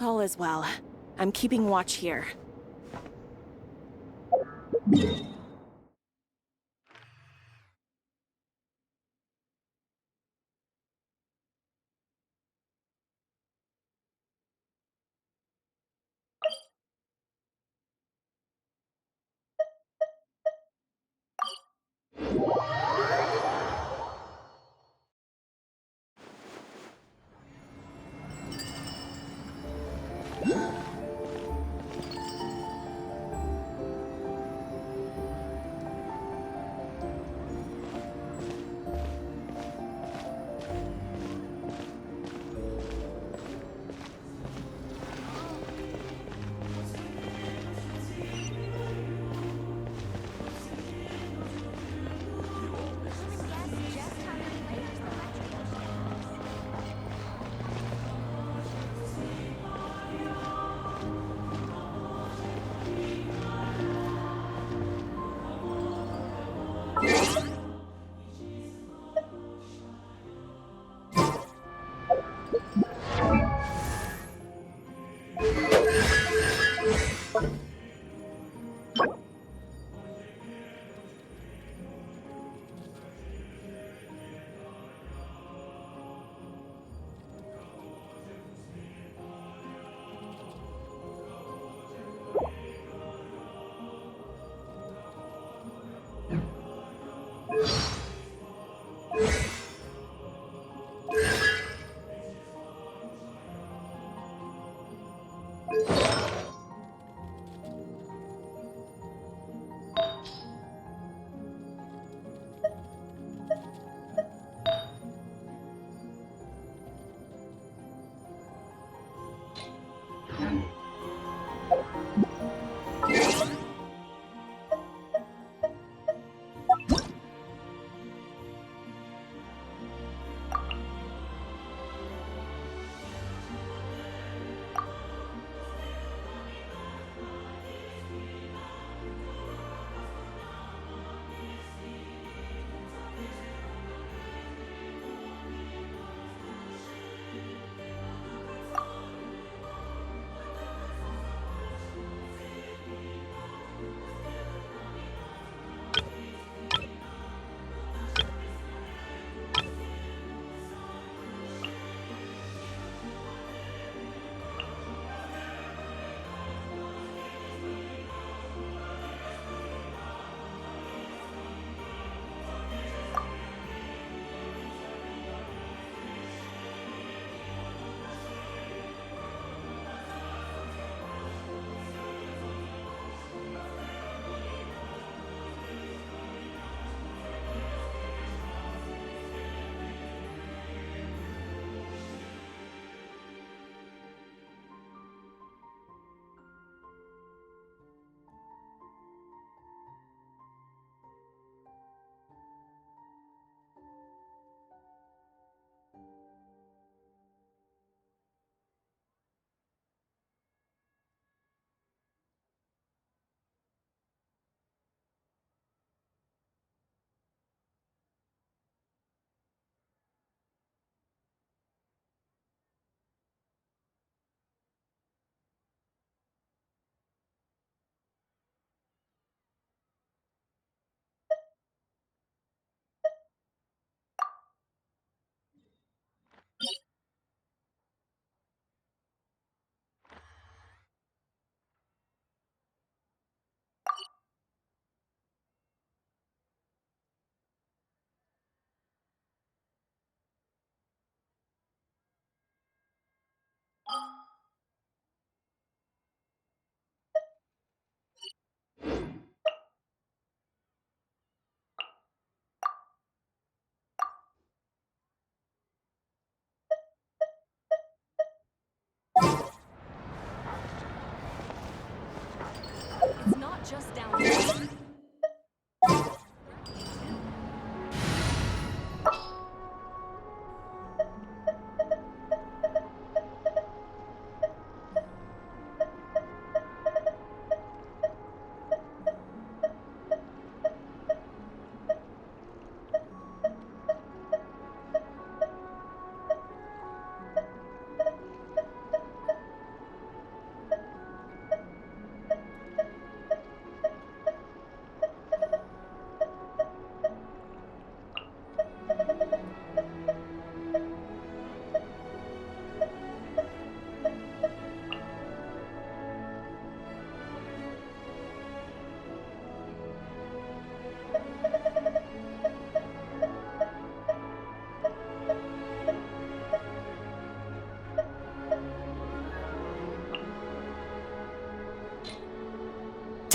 All is well. I'm keeping watch here.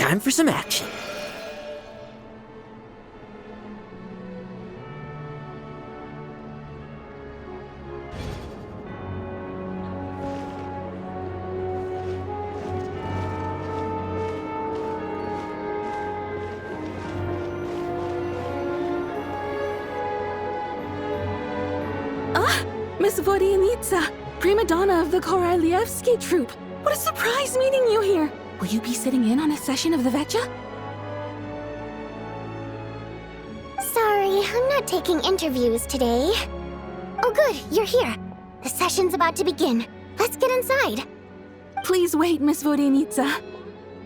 time for some action. Miss Vodyanitsa, prima donna of the Korolievsky troupe. What a surprise meeting you here! Will you be sitting in on a session of the Vetcha? Sorry, I'm not taking interviews today. Oh good, you're here. The session's about to begin. Let's get inside. Please wait, Miss Vodyanitsa.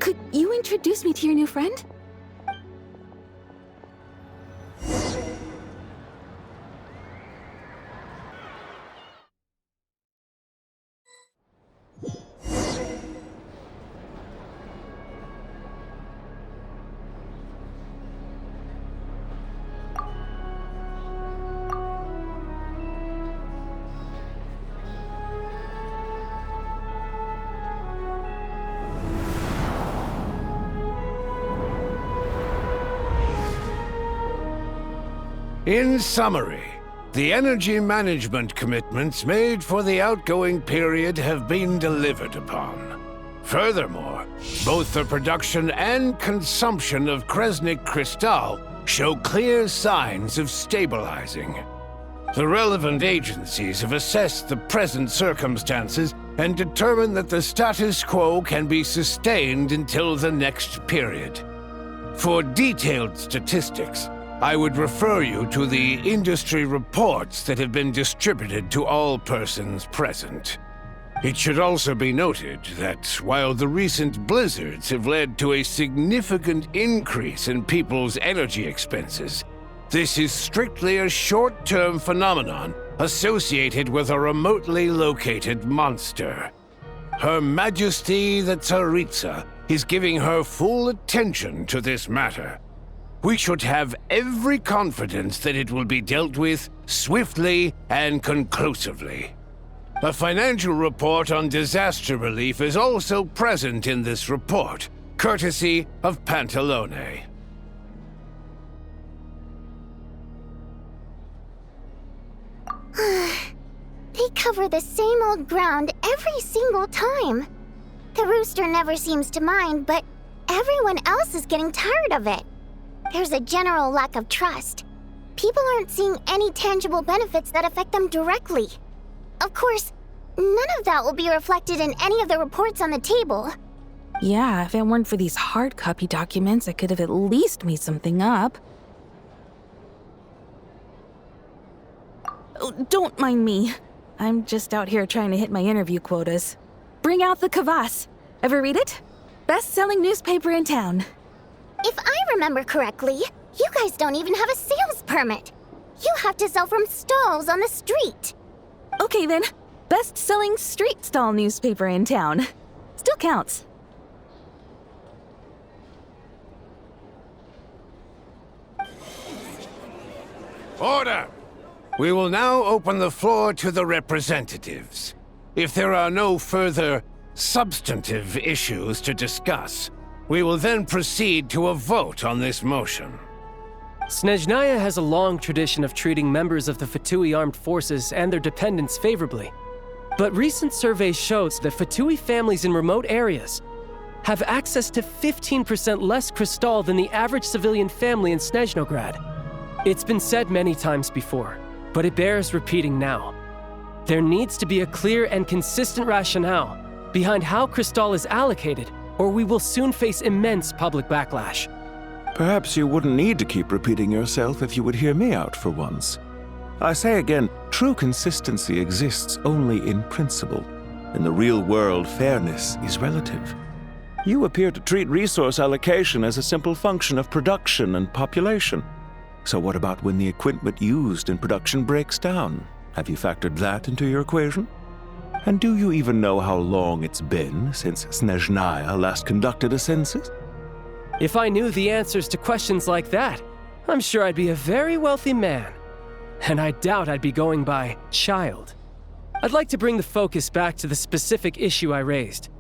Could you introduce me to your new friend? In summary, the energy management commitments made for the outgoing period have been delivered upon. Furthermore, both the production and consumption of Kresnik Crystal show clear signs of stabilizing. The relevant agencies have assessed the present circumstances and determined that the status quo can be sustained until the next period. For detailed statistics, I would refer you to the industry reports that have been distributed to all persons present. It should also be noted that while the recent blizzards have led to a significant increase in people's energy expenses, this is strictly a short-term phenomenon associated with a remotely located monster. Her Majesty the Tsaritsa is giving her full attention to this matter. We should have every confidence that it will be dealt with swiftly and conclusively. A financial report on disaster relief is also present in this report, courtesy of Pantalone. They cover the same old ground every single time. The rooster never seems to mind, but everyone else is getting tired of it. There's a general lack of trust. People aren't seeing any tangible benefits that affect them directly. Of course, none of that will be reflected in any of the reports on the table. Yeah, if it weren't for these hard copy documents, I could have at least made something up. Oh, don't mind me. I'm just out here trying to hit my interview quotas. Bring out the Kvass. Ever read it? Best-selling newspaper in town. If I remember correctly, you guys don't even have a sales permit. You have to sell from stalls on the street. Okay then, best-selling street stall newspaper in town. Still counts. Order! We will now open the floor to the representatives. If there are no further substantive issues to discuss, we will then proceed to a vote on this motion. Snezhnaya has a long tradition of treating members of the Fatui armed forces and their dependents favorably. But recent surveys shows that Fatui families in remote areas have access to 15% less crystal than the average civilian family in Snezhnograd. It's been said many times before, but it bears repeating now. There needs to be a clear and consistent rationale behind how crystal is allocated, or we will soon face immense public backlash. Perhaps you wouldn't need to keep repeating yourself if you would hear me out for once. I say again, true consistency exists only in principle. In the real world, fairness is relative. You appear to treat resource allocation as a simple function of production and population. So what about when the equipment used in production breaks down? Have you factored that into your equation? And do you even know how long it's been since Snezhnaya last conducted a census? If I knew the answers to questions like that, I'm sure I'd be a very wealthy man. And I doubt I'd be going by child. I'd like to bring the focus back to the specific issue I raised.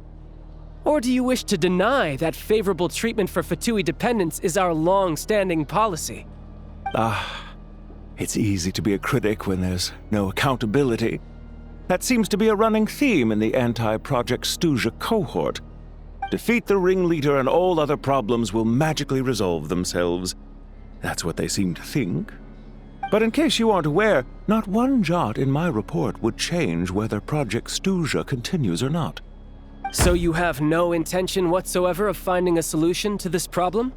Or do you wish to deny that favorable treatment for Fatui dependents is our long-standing policy? It's easy to be a critic when there's no accountability. That seems to be a running theme in the anti-Project Stuja cohort. Defeat the ringleader and all other problems will magically resolve themselves. That's what they seem to think. But in case you aren't aware, not one jot in my report would change whether Project Stuja continues or not. So you have no intention whatsoever of finding a solution to this problem?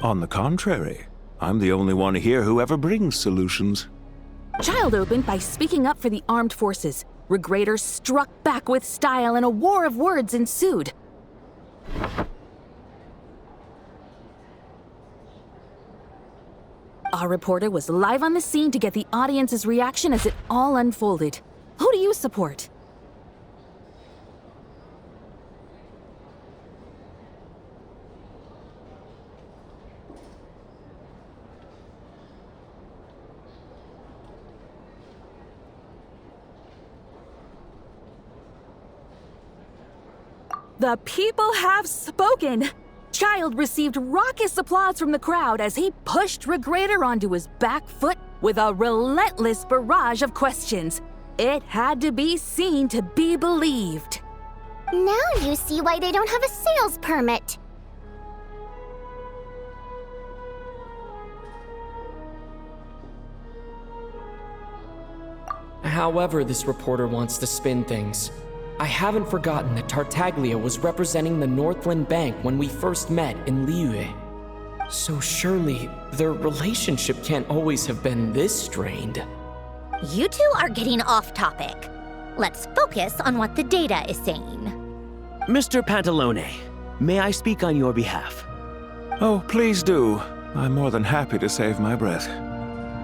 On the contrary, I'm the only one here who ever brings solutions. Child opened by speaking up for the armed forces. Regrator struck back with style and a war of words ensued. Our reporter was live on the scene to get the audience's reaction as it all unfolded. Who do you support? The people have spoken! Child received raucous applause from the crowd as he pushed Regrator onto his back foot with a relentless barrage of questions. It had to be seen to be believed. Now you see why they don't have a sales permit. However this reporter wants to spin things, I haven't forgotten that Tartaglia was representing the Northland Bank when we first met in Liyue. So surely, their relationship can't always have been this strained. You two are getting off topic. Let's focus on what the data is saying. Mr. Pantalone, may I speak on your behalf? Oh, please do. I'm more than happy to save my breath.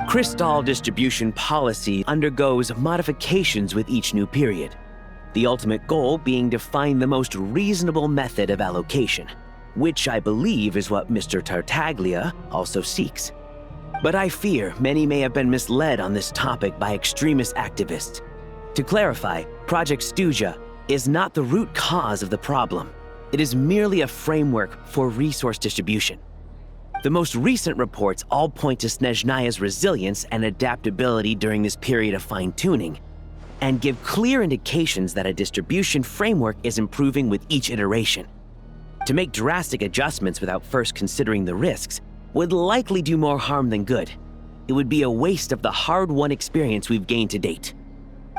Crystal distribution policy undergoes modifications with each new period. The ultimate goal being to find the most reasonable method of allocation, which I believe is what Mr. Tartaglia also seeks. But I fear many may have been misled on this topic by extremist activists. To clarify, Project Stuja is not the root cause of the problem. It is merely a framework for resource distribution. The most recent reports all point to Snezhnaya's resilience and adaptability during this period of fine-tuning, and give clear indications that a distribution framework is improving with each iteration. To make drastic adjustments without first considering the risks would likely do more harm than good. It would be a waste of the hard-won experience we've gained to date.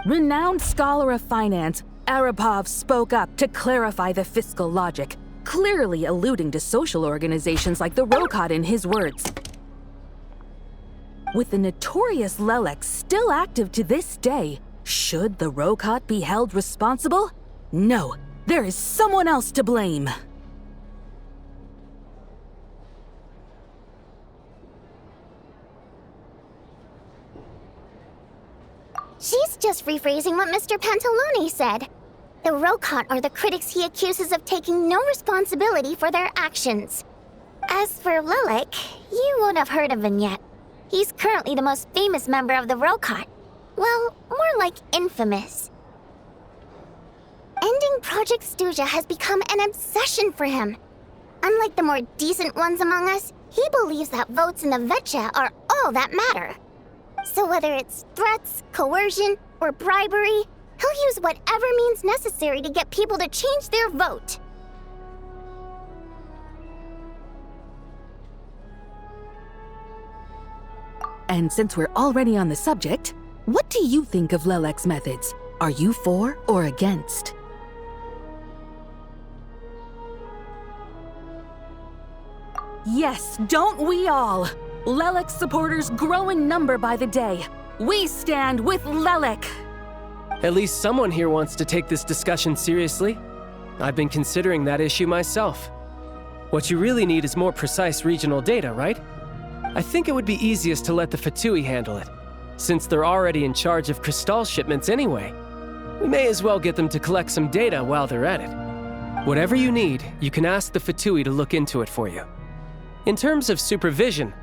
Renowned scholar of finance, Arapov spoke up to clarify the fiscal logic, clearly alluding to social organizations like the Rokot in his words. With the notorious Lelek still active to this day, should the Rokot be held responsible? No, there is someone else to blame. She's just rephrasing what Mr. Pantalone said. The Rokot are the critics he accuses of taking no responsibility for their actions. As for Lelek, you won't have heard of him yet. He's currently the most famous member of the Rokot. Well, more like infamous. Ending Project Stuja has become an obsession for him. Unlike the more decent ones among us, he believes that votes in the Vetcha are all that matter. So whether it's threats, coercion, or bribery, he'll use whatever means necessary to get people to change their vote. And since we're already on the subject, what do you think of Lelek's methods? Are you for or against? Yes, don't we all? Lelek's supporters grow in number by the day. We stand with Lelek! At least someone here wants to take this discussion seriously. I've been considering that issue myself. What you really need is more precise regional data, right? I think it would be easiest to let the Fatui handle it, since they're already in charge of Crystal shipments anyway. We may as well get them to collect some data while they're at it. Whatever you need, you can ask the Fatui to look into it for you. In terms of supervision,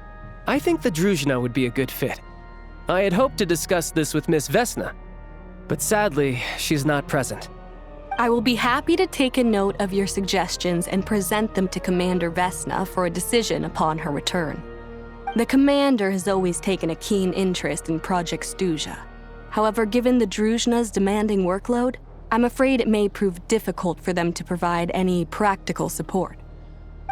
I think the Druzhna would be a good fit. I had hoped to discuss this with Miss Vesna, but sadly, she's not present. I will be happy to take a note of your suggestions and present them to Commander Vesna for a decision upon her return. The Commander has always taken a keen interest in Project Stuja. However, given the Druzhna's demanding workload, I'm afraid it may prove difficult for them to provide any practical support.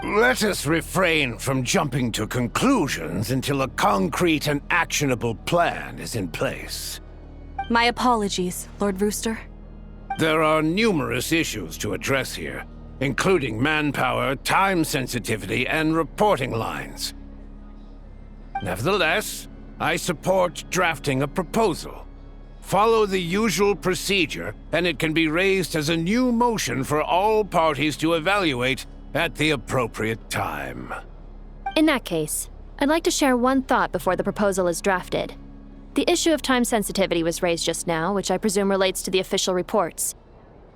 Let us refrain from jumping to conclusions until a concrete and actionable plan is in place. My apologies, Lord Rooster. There are numerous issues to address here, including manpower, time sensitivity, and reporting lines. Nevertheless, I support drafting a proposal. Follow the usual procedure, and it can be raised as a new motion for all parties to evaluate at the appropriate time. In that case, I'd like to share one thought before the proposal is drafted. The issue of time sensitivity was raised just now, which I presume relates to the official reports.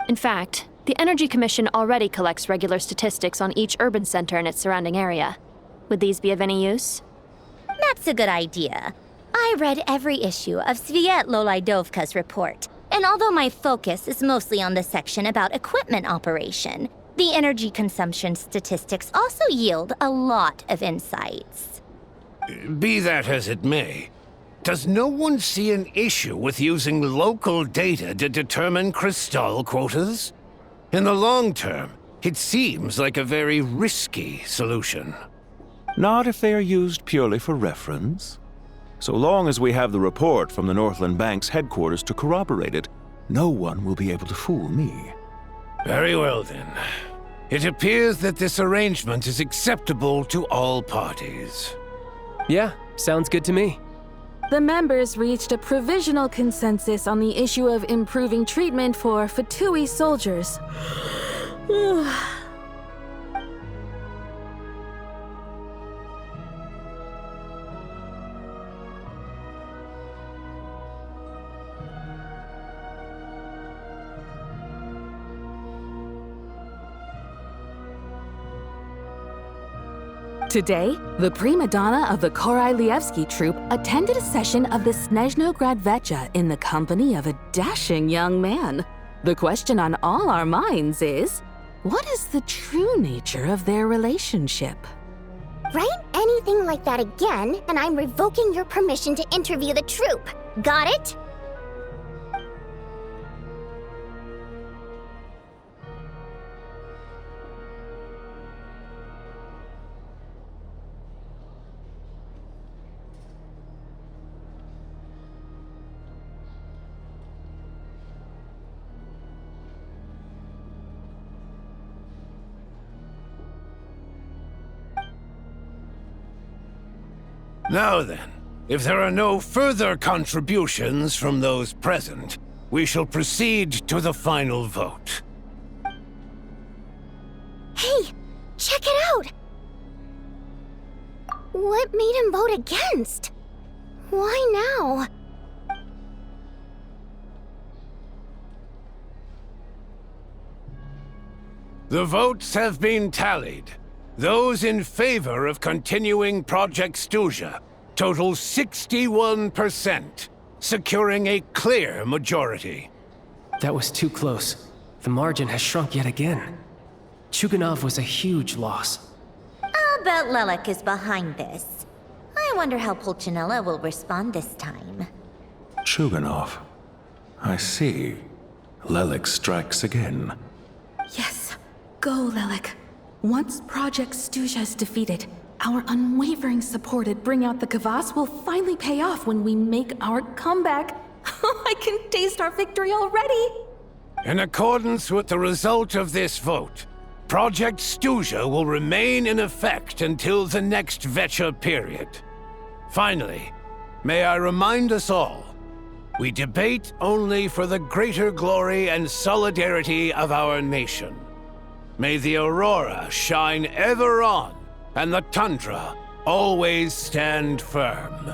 In fact, the Energy Commission already collects regular statistics on each urban center and its surrounding area. Would these be of any use? That's a good idea. I read every issue of Svietlolaidovka's report, and although my focus is mostly on the section about equipment operation, the energy consumption statistics also yield a lot of insights. Be that as it may, does no one see an issue with using local data to determine crystal quotas? In the long term, it seems like a very risky solution. Not if they are used purely for reference. So long as we have the report from the Northland Bank's headquarters to corroborate it, no one will be able to fool me. Very well then. It appears that this arrangement is acceptable to all parties. Yeah, sounds good to me. The members reached a provisional consensus on the issue of improving treatment for Fatui soldiers. Today, the prima donna of the Korailievsky troupe attended a session of the Snezhnograd Vecha in the company of a dashing young man. The question on all our minds is, what is the true nature of their relationship? Write anything like that again, and I'm revoking your permission to interview the troupe. Got it? Now then, if there are no further contributions from those present, we shall proceed to the final vote. Hey, check it out! What made him vote against? Why now? The votes have been tallied. Those in favor of continuing Project Stuja total 61%, securing a clear majority. That was too close. The margin has shrunk yet again. Chuganov was a huge loss. I'll bet Lelik is behind this. I wonder how Pulcinella will respond this time. Chuganov. I see. Lelik strikes again. Yes, go, Lelik. Once Project Stuja is defeated, our unwavering support at Bring Out the Kvass will finally pay off when we make our comeback. I can taste our victory already! In accordance with the result of this vote, Project Stuja will remain in effect until the next Vecha period. Finally, may I remind us all, we debate only for the greater glory and solidarity of our nation. May the aurora shine ever on, and the tundra always stand firm.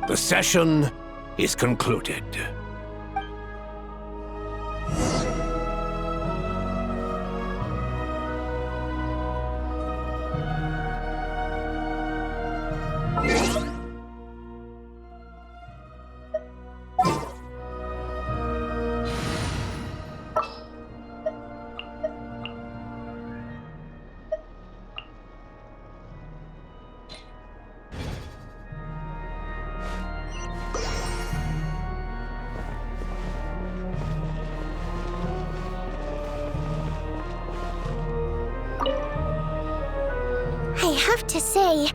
The session is concluded. I have to say,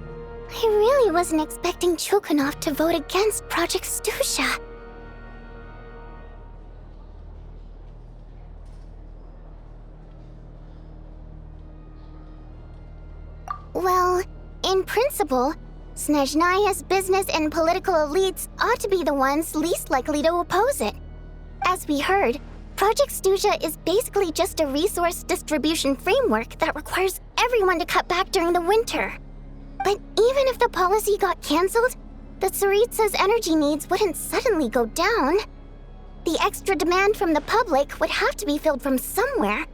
I really wasn't expecting Chulkanov to vote against Project Stusha. Well, in principle, Snezhnaya's business and political elites ought to be the ones least likely to oppose it. As we heard, Project Stusha is basically just a resource distribution framework that requires everyone to cut back during the winter. But even if the policy got cancelled, the Tsaritsa's energy needs wouldn't suddenly go down. The extra demand from the public would have to be filled from somewhere.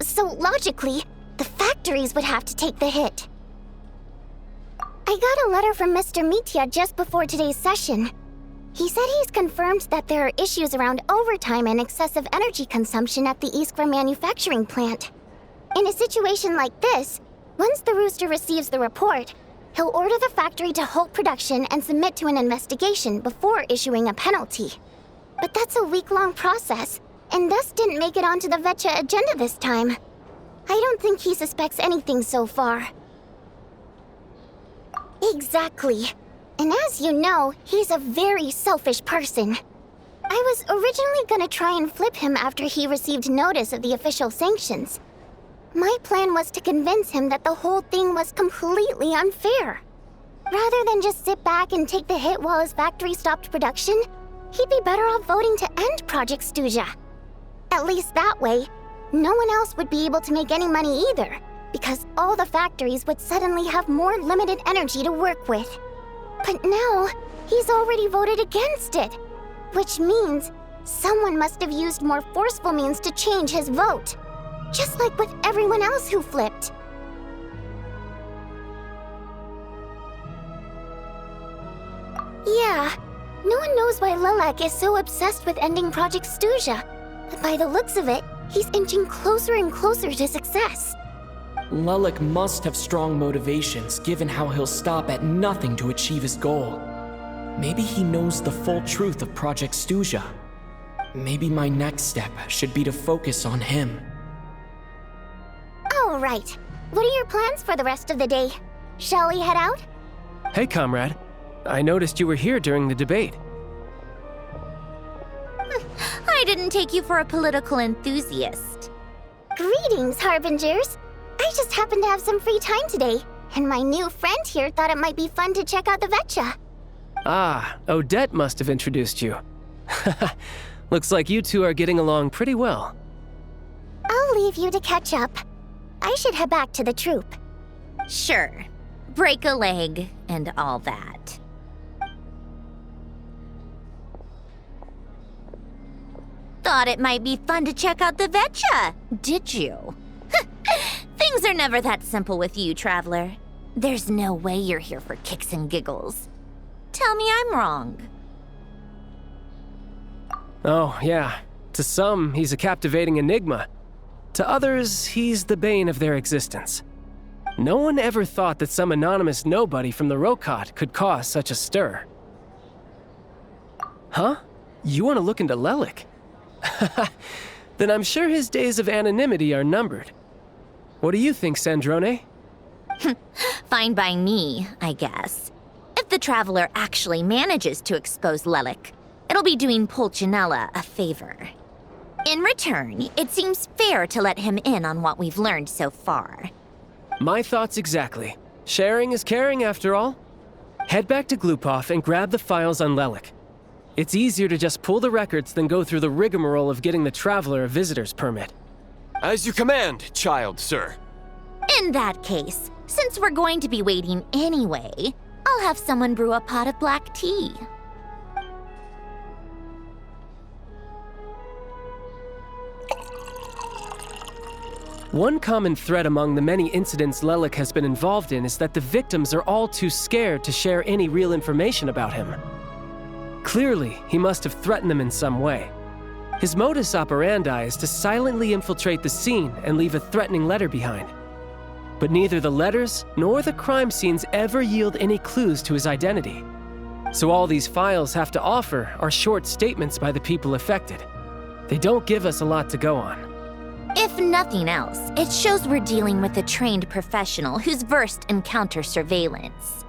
So logically, the factories would have to take the hit. I got a letter from Mr. Mitya just before today's session. He said he's confirmed that there are issues around overtime and excessive energy consumption at the Iskra manufacturing plant. In a situation like this, once the Rooster receives the report, he'll order the factory to halt production and submit to an investigation before issuing a penalty. But that's a week-long process, and thus didn't make it onto the Vetcha agenda this time. I don't think he suspects anything so far. Exactly. And as you know, he's a very selfish person. I was originally gonna try and flip him after he received notice of the official sanctions. My plan was to convince him that the whole thing was completely unfair. Rather than just sit back and take the hit while his factory stopped production, he'd be better off voting to end Project Stusha. At least that way, no one else would be able to make any money either, because all the factories would suddenly have more limited energy to work with. But now, he's already voted against it, which means someone must have used more forceful means to change his vote, just like with everyone else who flipped. Yeah, no one knows why Lilac is so obsessed with ending Project Stusha, but by the looks of it, he's inching closer and closer to success. Lelik must have strong motivations, given how he'll stop at nothing to achieve his goal. Maybe he knows the full truth of Project Stusha. Maybe my next step should be to focus on him. All right. What are your plans for the rest of the day? Shall we head out? Hey, comrade. I noticed you were here during the debate. I didn't take you for a political enthusiast. Greetings, Harbingers. I just happened to have some free time today, and my new friend here thought it might be fun to check out the Vetcha. Ah, Odette must have introduced you. Looks like you two are getting along pretty well. I'll leave you to catch up. I should head back to the troop. Sure. Break a leg and all that. Thought it might be fun to check out the Vetcha, did you? Things are never that simple with you, Traveler. There's no way you're here for kicks and giggles. Tell me I'm wrong. Oh, yeah. To some, he's a captivating enigma. To others, he's the bane of their existence. No one ever thought that some anonymous nobody from the Rokot could cause such a stir. Huh? You want to look into Lelik? Then I'm sure his days of anonymity are numbered. What do you think, Sandrone? Fine by me, I guess. If the Traveler actually manages to expose Lelik, it'll be doing Pulcinella a favor. In return, it seems fair to let him in on what we've learned so far. My thoughts exactly. Sharing is caring, after all. Head back to Glupov and grab the files on Lelik. It's easier to just pull the records than go through the rigmarole of getting the Traveler a visitor's permit. As you command, child, sir. In that case, since we're going to be waiting anyway, I'll have someone brew a pot of black tea. One common thread among the many incidents Lelik has been involved in is that the victims are all too scared to share any real information about him. Clearly, he must have threatened them in some way. His modus operandi is to silently infiltrate the scene and leave a threatening letter behind. But neither the letters nor the crime scenes ever yield any clues to his identity. So all these files have to offer are short statements by the people affected. They don't give us a lot to go on. If nothing else, it shows we're dealing with a trained professional who's versed in counter surveillance.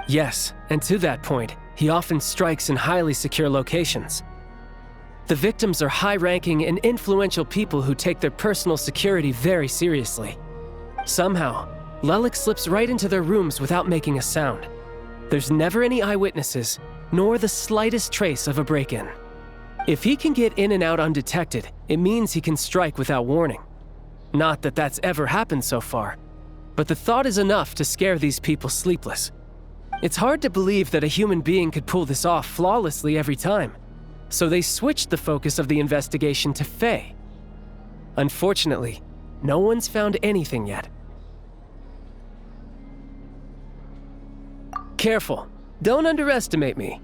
Yes, and to that point, he often strikes in highly secure locations. The victims are high-ranking and influential people who take their personal security very seriously. Somehow, Lelik slips right into their rooms without making a sound. There's never any eyewitnesses, nor the slightest trace of a break-in. If he can get in and out undetected, it means he can strike without warning. Not that that's ever happened so far, but the thought is enough to scare these people sleepless. It's hard to believe that a human being could pull this off flawlessly every time, so they switched the focus of the investigation to Faye. Unfortunately, no one's found anything yet. Careful, don't underestimate me.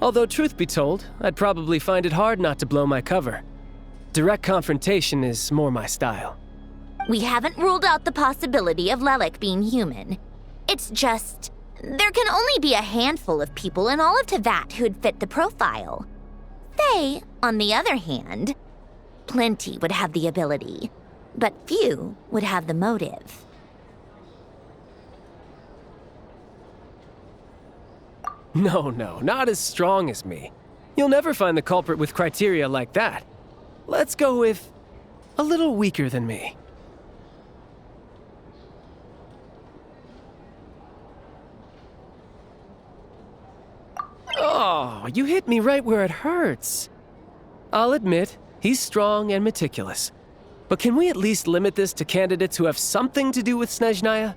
Although truth be told, I'd probably find it hard not to blow my cover. Direct confrontation is more my style. We haven't ruled out the possibility of Lelik being human. It's just, there can only be a handful of people in all of Teyvat who'd fit the profile. Faye, on the other hand, plenty would have the ability, but few would have the motive. No, not as strong as me. You'll never find the culprit with criteria like that. Let's go with a little weaker than me. Oh, you hit me right where it hurts. I'll admit, he's strong and meticulous. But can we at least limit this to candidates who have something to do with Snezhnaya?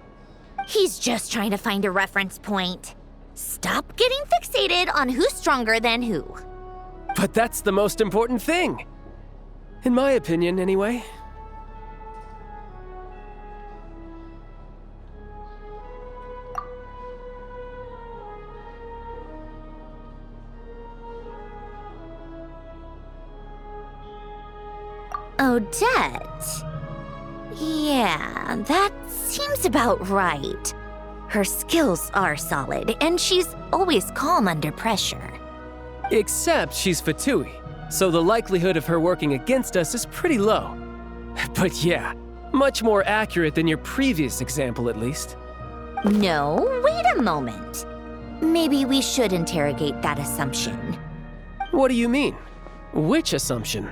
He's just trying to find a reference point. Stop getting fixated on who's stronger than who. But that's the most important thing. In my opinion, anyway. Odette? Yeah, that seems about right. Her skills are solid, and she's always calm under pressure. Except she's Fatui, so the likelihood of her working against us is pretty low. But yeah, much more accurate than your previous example, at least. No, wait a moment. Maybe we should interrogate that assumption. What do you mean? Which assumption?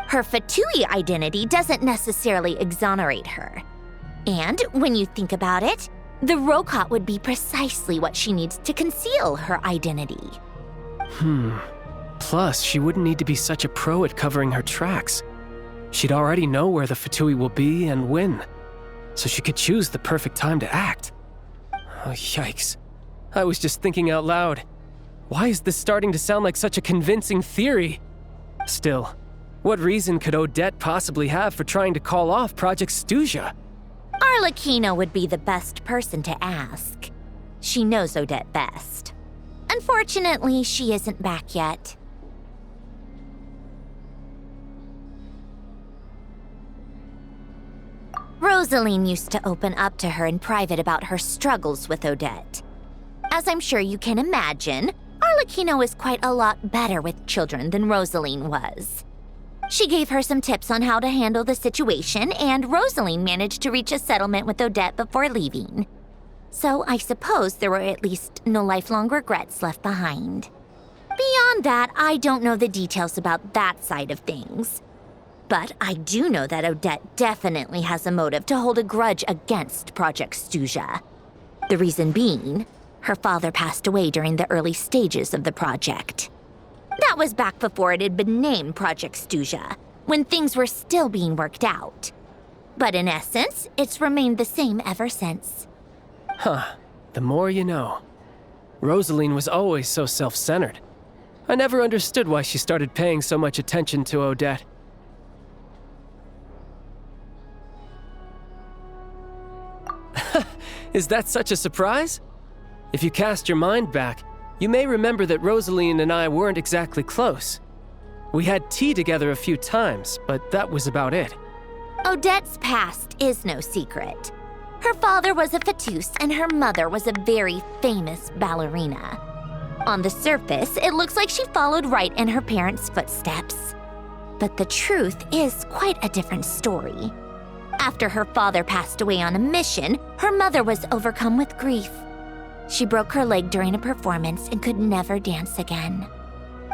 Her Fatui identity doesn't necessarily exonerate her. And when you think about it, the Rokot would be precisely what she needs to conceal her identity. Plus, she wouldn't need to be such a pro at covering her tracks. She'd already know where the Fatui will be and when, so she could choose the perfect time to act. Oh, yikes. I was just thinking out loud. Why is this starting to sound like such a convincing theory? Still, what reason could Odette possibly have for trying to call off Project Stuja? Arlecchino would be the best person to ask. She knows Odette best. Unfortunately, she isn't back yet. Rosaline used to open up to her in private about her struggles with Odette. As I'm sure you can imagine, Arlecchino is quite a lot better with children than Rosaline was. She gave her some tips on how to handle the situation, and Rosaline managed to reach a settlement with Odette before leaving. So I suppose there were at least no lifelong regrets left behind. Beyond that, I don't know the details about that side of things. But I do know that Odette definitely has a motive to hold a grudge against Project Stuja. The reason being, her father passed away during the early stages of the project. That was back before it had been named Project Stuja, when things were still being worked out. But in essence, it's remained the same ever since. The more you know. Rosaline was always so self-centered. I never understood why she started paying so much attention to Odette. Is that such a surprise? If you cast your mind back, you may remember that Rosaline and I weren't exactly close. We had tea together a few times, but that was about it. Odette's past is no secret. Her father was a fatus and her mother was a very famous ballerina. On the surface, it looks like she followed right in her parents' footsteps. But the truth is quite a different story. After her father passed away on a mission, her mother was overcome with grief. She broke her leg during a performance and could never dance again.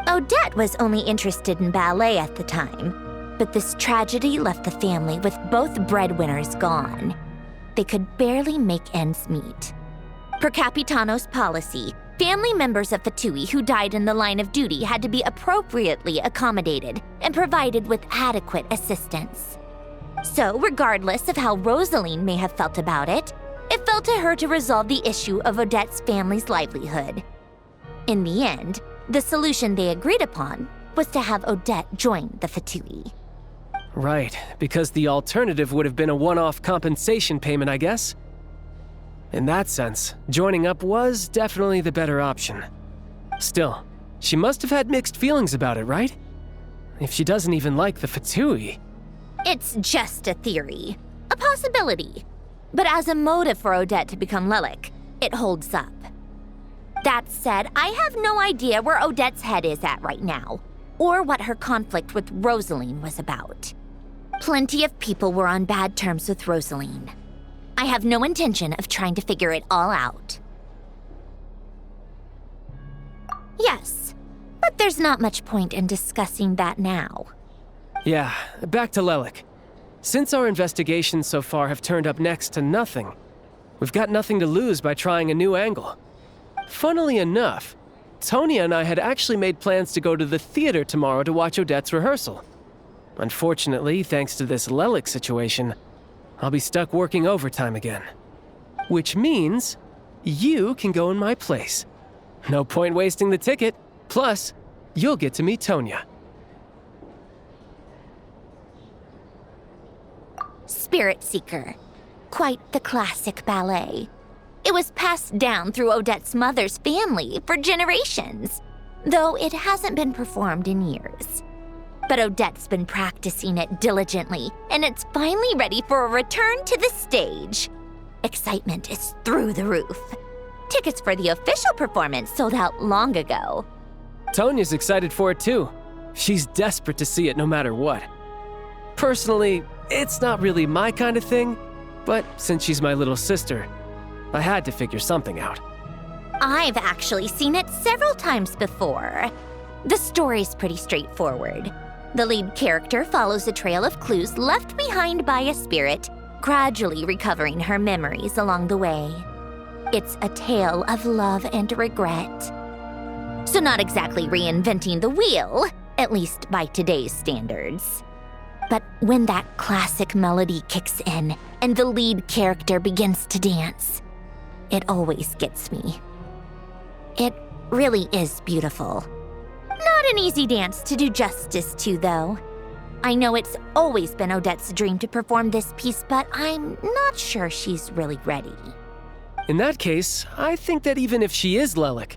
Odette was only interested in ballet at the time, but this tragedy left the family with both breadwinners gone. They could barely make ends meet. Per Capitano's policy, family members of Fatui who died in the line of duty had to be appropriately accommodated and provided with adequate assistance. So, regardless of how Rosaline may have felt about it, it fell to her to resolve the issue of Odette's family's livelihood. In the end, the solution they agreed upon was to have Odette join the Fatui. Right, because the alternative would have been a one-off compensation payment, I guess. In that sense, joining up was definitely the better option. Still, she must have had mixed feelings about it, right? If she doesn't even like the Fatui. It's just a theory, a possibility. But as a motive for Odette to become Lilac, it holds up. That said, I have no idea where Odette's head is at right now, or what her conflict with Rosaline was about. Plenty of people were on bad terms with Rosaline. I have no intention of trying to figure it all out. Yes, but there's not much point in discussing that now. Yeah, back to Lilac. Since our investigations so far have turned up next to nothing, we've got nothing to lose by trying a new angle. Funnily enough, Tonya and I had actually made plans to go to the theater tomorrow to watch Odette's rehearsal. Unfortunately, thanks to this Lilac situation, I'll be stuck working overtime again. Which means you can go in my place. No point wasting the ticket. Plus, you'll get to meet Tonya. Spirit Seeker. Quite the classic ballet. It was passed down through Odette's mother's family for generations, though it hasn't been performed in years. But Odette's been practicing it diligently, and it's finally ready for a return to the stage. Excitement is through the roof. Tickets for the official performance sold out long ago. Tonya's excited for it too. She's desperate to see it no matter what. Personally, it's not really my kind of thing, but since she's my little sister, I had to figure something out. I've actually seen it several times before. The story's pretty straightforward. The lead character follows a trail of clues left behind by a spirit, gradually recovering her memories along the way. It's a tale of love and regret. So not exactly reinventing the wheel, at least by today's standards. But when that classic melody kicks in and the lead character begins to dance, it always gets me. It really is beautiful. Not an easy dance to do justice to, though. I know it's always been Odette's dream to perform this piece, but I'm not sure she's really ready. In that case, I think that even if she is Lilac,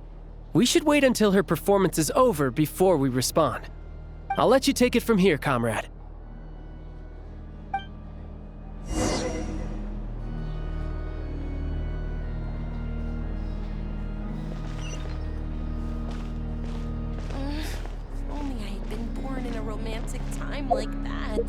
we should wait until her performance is over before we respond. I'll let you take it from here, comrade. Only I had been born in a romantic time like that.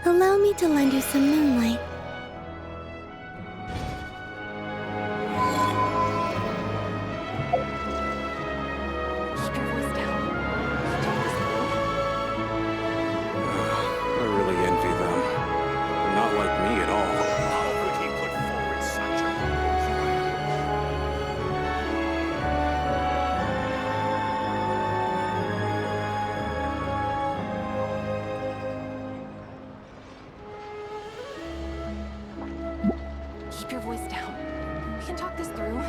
Allow me to lend you some moonlight. Keep your voice down. Talk this through. I really envy them. They're not like me at all. How could he put forward such a proposal? Keep your voice down. We can talk this through.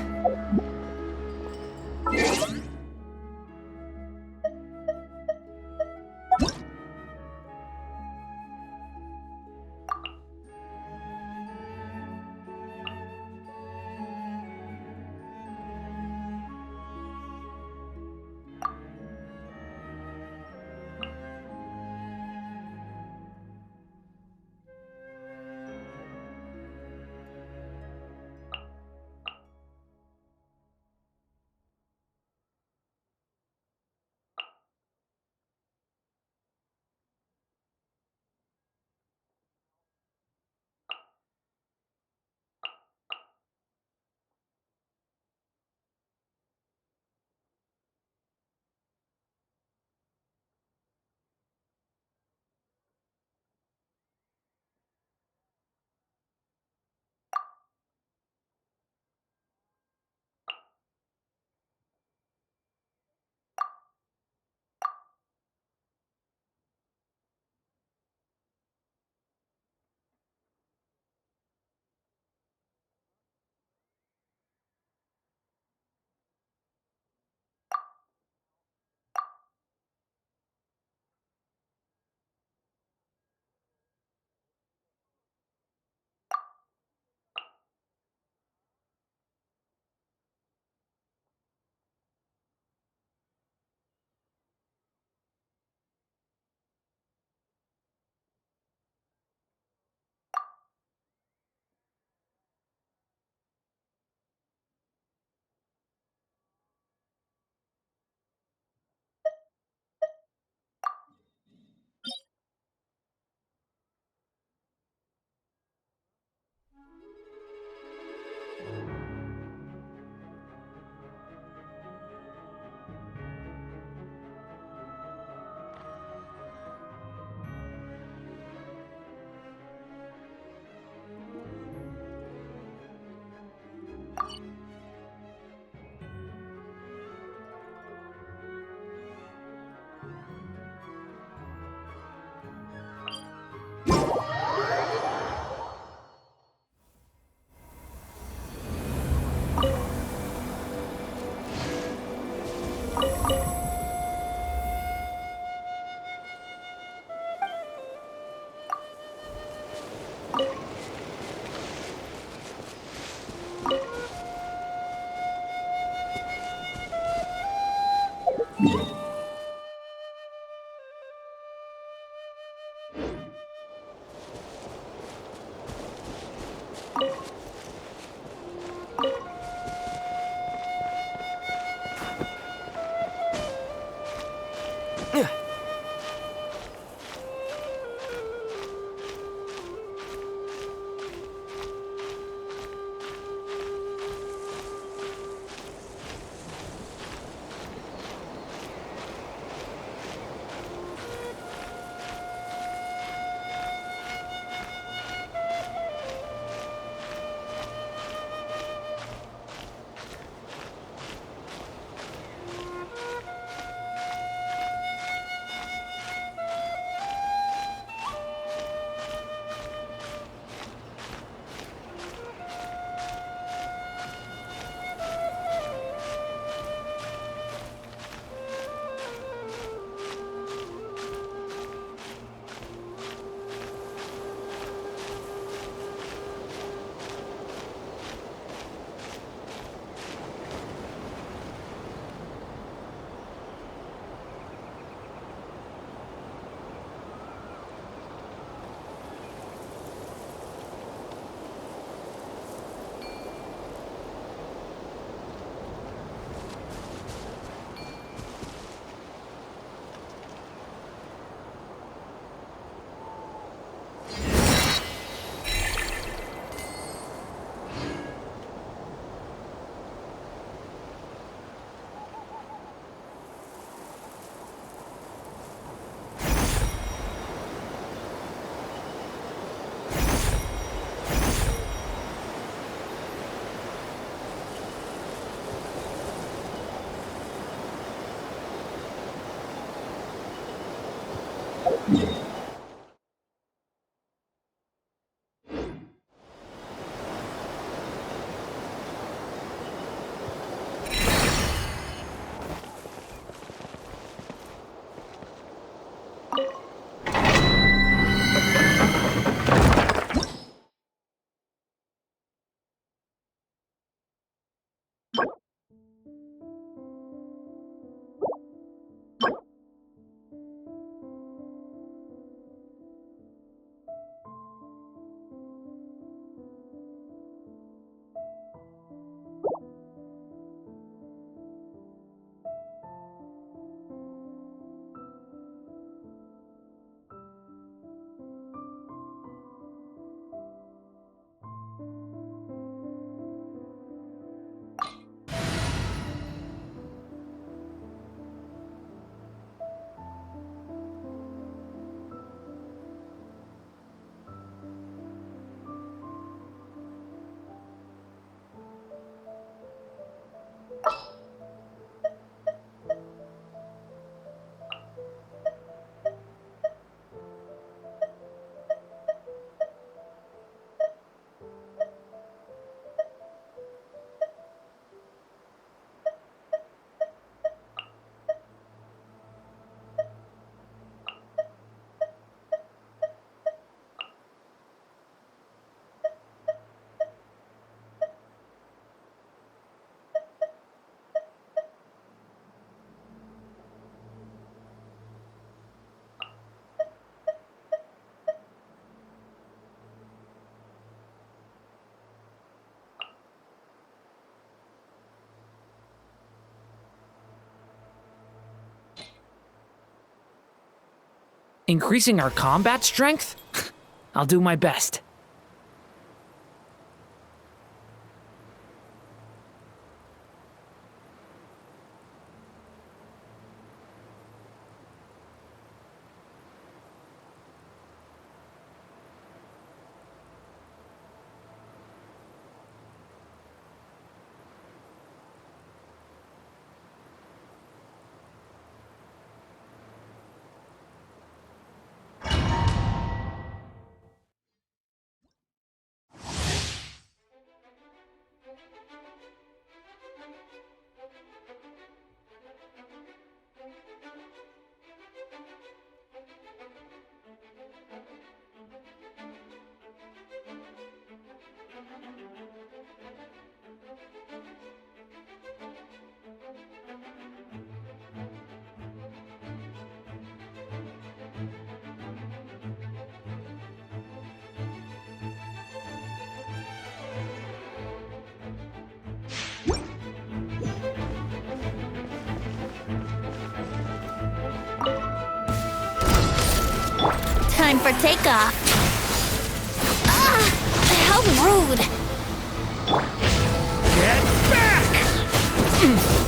Increasing our combat strength? I'll do my best. Time for takeoff. Ah! How rude! Get back!